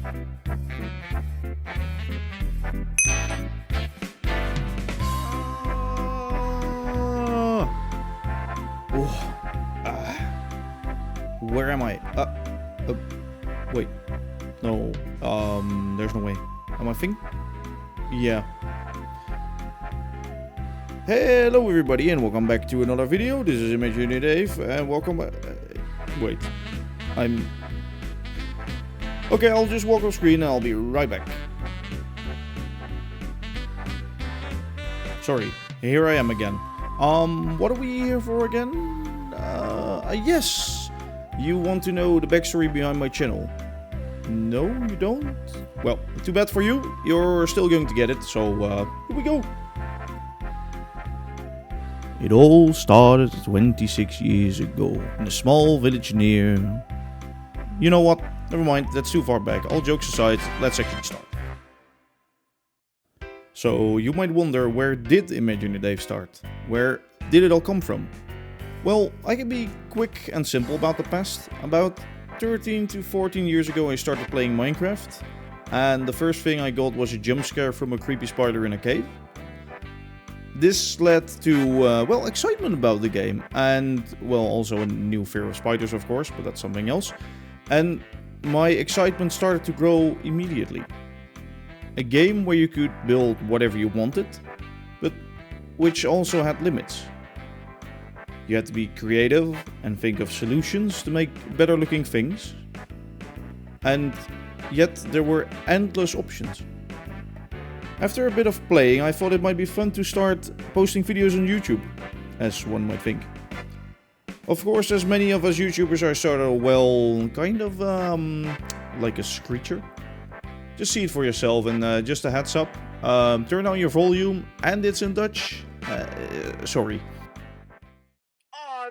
Where am I? Wait. No. There's no way. Am I think? Yeah. Hello everybody and welcome back to another video. This is ImagineerDave and welcome back. Wait. Okay, I'll just walk off screen and I'll be right back. Sorry. Here I am again. What are we here for again? Yes. You want to know the backstory behind my channel? No, you don't? Well, too bad for you. You're still going to get it, so here we go. It all started 26 years ago in a small village near... You know what? Never mind, that's too far back. All jokes aside, let's actually start. So, you might wonder, where did ImagineerDave start? Where did it all come from? Well, I can be quick and simple about the past. About 13 to 14 years ago I started playing Minecraft. And the first thing I got was a jump scare from a creepy spider in a cave. This led to, well, excitement about the game. And, well, also a new fear of spiders, of course, but that's something else. And my excitement started to grow immediately. A game where you could build whatever you wanted, but which also had limits. You had to be creative and think of solutions to make better looking things. And yet there were endless options. After a bit of playing, I thought it might be fun to start posting videos on YouTube, as one might think. Of course, as many of us YouTubers, I started, well, kind of like a screecher. Just see it for yourself, and just a heads up, turn down your volume, and it's in Dutch. Sorry. Oh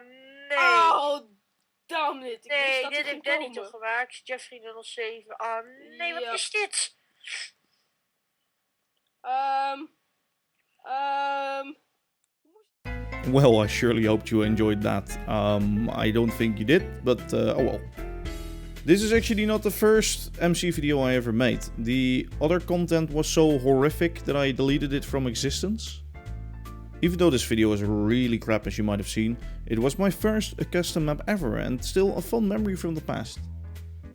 nee. Oh, damn it. Nee, dit heeft Danny toch gemaakt? Jeffrey 007. Oh nee, wat is dit? Well, I surely hoped you enjoyed that. I don't think you did, but oh well. This is actually not the first MC video I ever made. The other content was so horrific that I deleted it from existence. Even though this video is really crap, as you might have seen, it was my first custom map ever and still a fun memory from the past.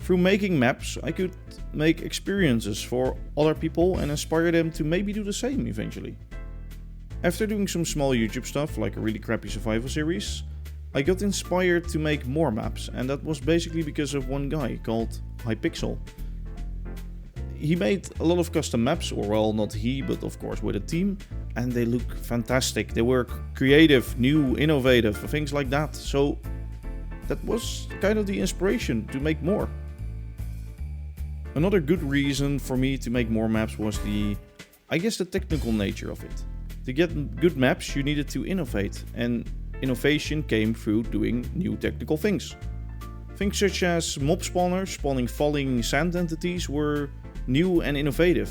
Through making maps, I could make experiences for other people and inspire them to maybe do the same eventually. After doing some small YouTube stuff, like a really crappy survival series, I got inspired to make more maps, and that was basically because of one guy called Hypixel. He made a lot of custom maps, or well, not he, but of course with a team, and they look fantastic. They were creative, new, innovative, things like that, so that was kind of the inspiration to make more. Another good reason for me to make more maps was the technical nature of it. To get good maps you needed to innovate, and innovation came through doing new technical things. Things such as mob spawners spawning falling sand entities were new and innovative.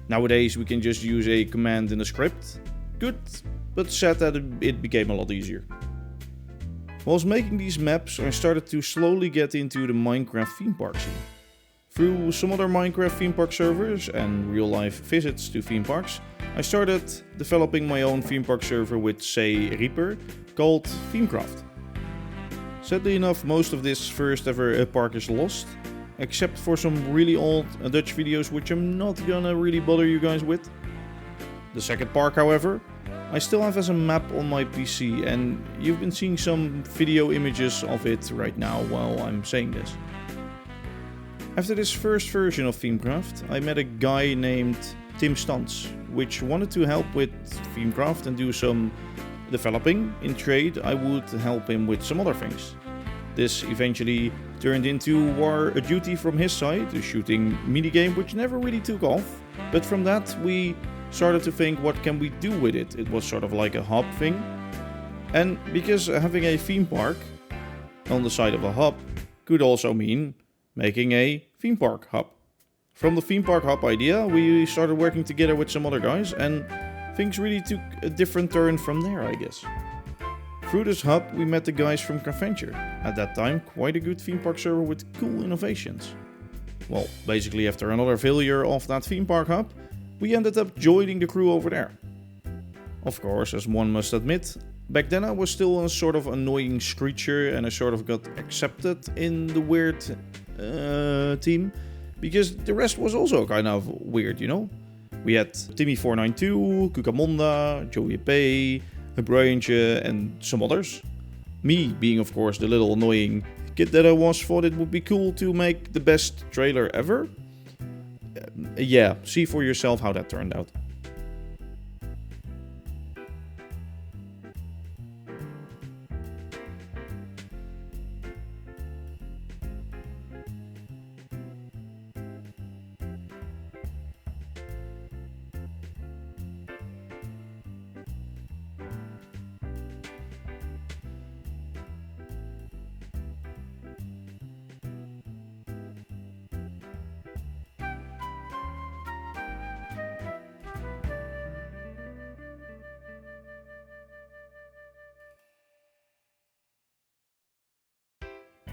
Nowadays we can just use a command in a script. Good, but sad that it became a lot easier. Whilst making these maps, I started to slowly get into the Minecraft theme park scene. Through some other Minecraft theme park servers and real life visits to theme parks, I started developing my own theme park server with, say, Reaper, called Themecraft. Sadly enough, most of this first ever park is lost, except for some really old Dutch videos which I'm not gonna really bother you guys with. The second park, however, I still have as a map on my PC, and you've been seeing some video images of it right now while I'm saying this. After this first version of Themecraft, I met a guy named Tim Stans, which wanted to help with Themecraft and do some developing. In trade, I would help him with some other things. This eventually turned into a duty from his side, a shooting minigame which never really took off. But from that we started to think, what can we do with it? It was sort of like a hub thing. And because having a theme park on the side of a hub could also mean making a theme park hub. From the theme park hub idea, we started working together with some other guys, and things really took a different turn from there, I guess. Through this hub, we met the guys from Carventure, at that time quite a good theme park server with cool innovations. Well, basically after another failure of that theme park hub, we ended up joining the crew over there. Of course, as one must admit, back then I was still a sort of annoying screecher and I sort of got accepted in the weird team, because the rest was also kind of weird, you know? We had Timmy492, Kukamonda, Joey Pay, Briantje and some others. Me being of course the little annoying kid that I was, thought it would be cool to make the best trailer ever. Yeah, see for yourself how that turned out.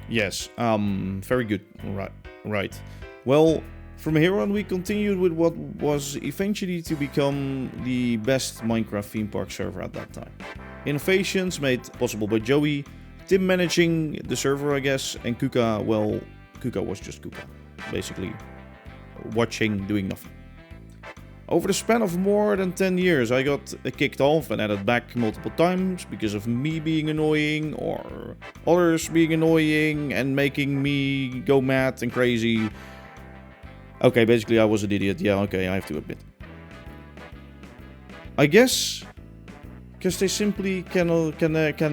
Yes, very good. Right. Well, from here on we continued with what was eventually to become the best Minecraft theme park server at that time. Innovations made possible by Joey, Tim managing the server I guess, and Kuka, well, Kuka was just Kuka. Basically, watching, doing nothing. Over the span of more than 10 years, I got kicked off and added back multiple times because of me being annoying or others being annoying and making me go mad and crazy. Okay, basically I was an idiot. Yeah, okay, I have to admit. I guess because they simply can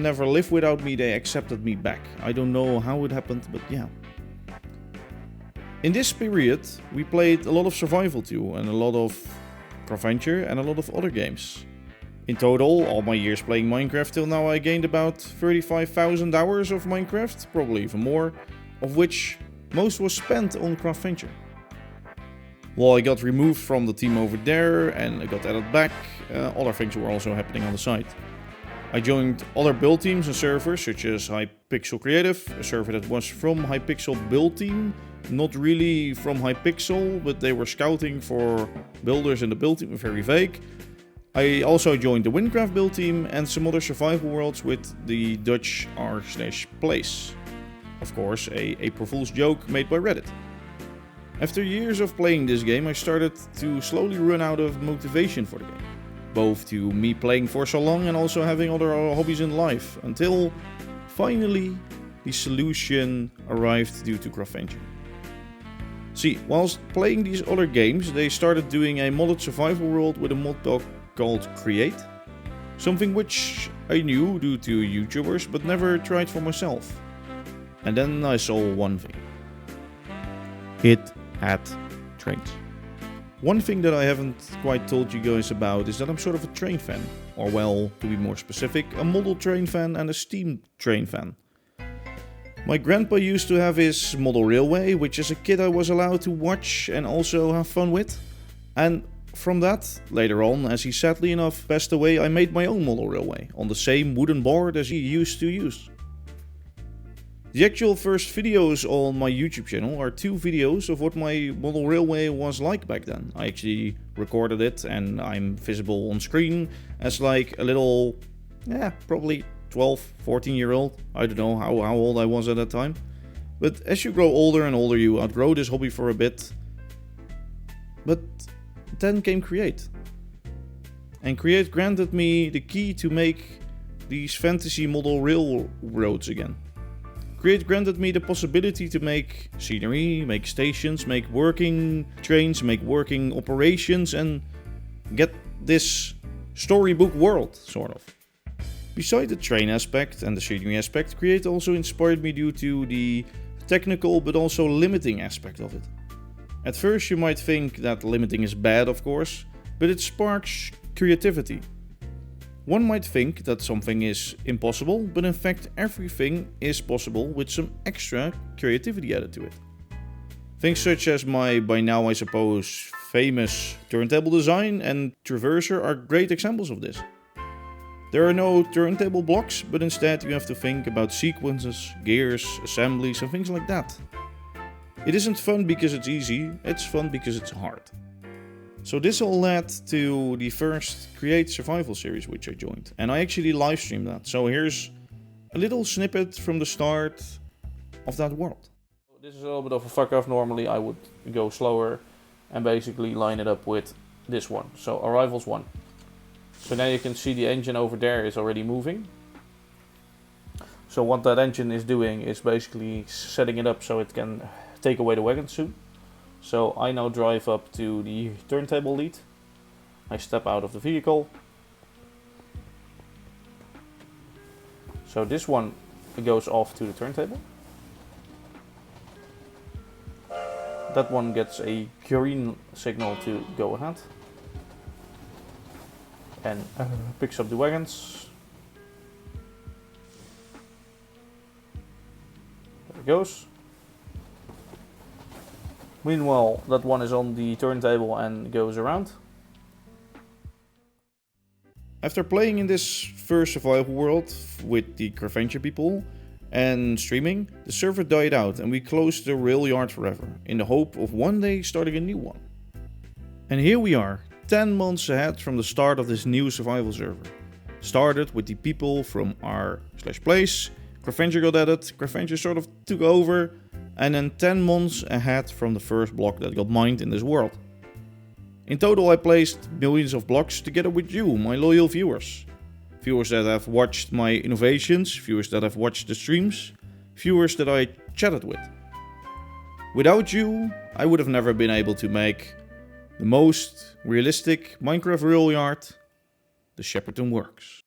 never live without me, they accepted me back. I don't know how it happened, but yeah. In this period, we played a lot of survival too, and a lot of Adventure and a lot of other games. In total, all my years playing Minecraft till now, I gained about 35,000 hours of Minecraft, probably even more, of which most was spent on Adventure. Well, I got removed from the team over there and I got added back. Other things were also happening on the side. I joined other build teams and servers such as Hypixel Creative, a server that was from Hypixel build team, not really from Hypixel, but they were scouting for builders in the build team, very vague. I also joined the Windcraft build team and some other survival worlds with the Dutch r/place. Of course, a April Fool's joke made by Reddit. After years of playing this game, I started to slowly run out of motivation for the game. Both to me playing for so long and also having other hobbies in life, until finally the solution arrived due to Adventure. See, whilst playing these other games, they started doing a modded survival world with a mod pack called Create. Something which I knew due to YouTubers, but never tried for myself. And then I saw one thing. It had trains. One thing that I haven't quite told you guys about is that I'm sort of a train fan. Or well, to be more specific, a model train fan and a steam train fan. My grandpa used to have his model railway, which as a kid I was allowed to watch and also have fun with. And from that, later on, as he sadly enough passed away, I made my own model railway on the same wooden board as he used to use. The actual first videos on my YouTube channel are 2 videos of what my model railway was like back then. I actually recorded it and I'm visible on screen as like a little, probably 12, 14 year old. I don't know how old I was at that time. But as you grow older and older, you outgrow this hobby for a bit. But then came Create. And Create granted me the key to make these fantasy model railroads again. Create granted me the possibility to make scenery, make stations, make working trains, make working operations, and get this storybook world, sort of. Beside the train aspect and the scenery aspect, Create also inspired me due to the technical but also limiting aspect of it. At first you might think that limiting is bad, of course, but it sparks creativity. One might think that something is impossible, but in fact everything is possible with some extra creativity added to it. Things such as my, by now I suppose, famous turntable design and traverser are great examples of this. There are no turntable blocks, but instead you have to think about sequences, gears, assemblies and things like that. It isn't fun because it's easy, it's fun because it's hard. So this all led to the first Create Survival series which I joined, and I actually live streamed that. So here's a little snippet from the start of that world. This is a little bit of a fuck off. Normally I would go slower and basically line it up with this one. So Arrivals 1. So now you can see the engine over there is already moving. So what that engine is doing is basically setting it up so it can take away the wagon soon. So I now drive up to the turntable lead. I step out of the vehicle. So this one goes off to the turntable. That one gets a green signal to go ahead. And picks up the wagons. There it goes. Meanwhile, that one is on the turntable and goes around. After playing in this first survival world with the Carventure people and streaming, the server died out and we closed the rail yard forever, in the hope of one day starting a new one. And here we are, 10 months ahead from the start of this new survival server. Started with the people from r/place, Carventure got added, Carventure sort of took over, and then 10 months ahead from the first block that got mined in this world. In total I placed millions of blocks together with you, my loyal viewers. Viewers that have watched my innovations, viewers that have watched the streams, viewers that I chatted with. Without you, I would have never been able to make the most realistic Minecraft rail yard, the Shepperton works.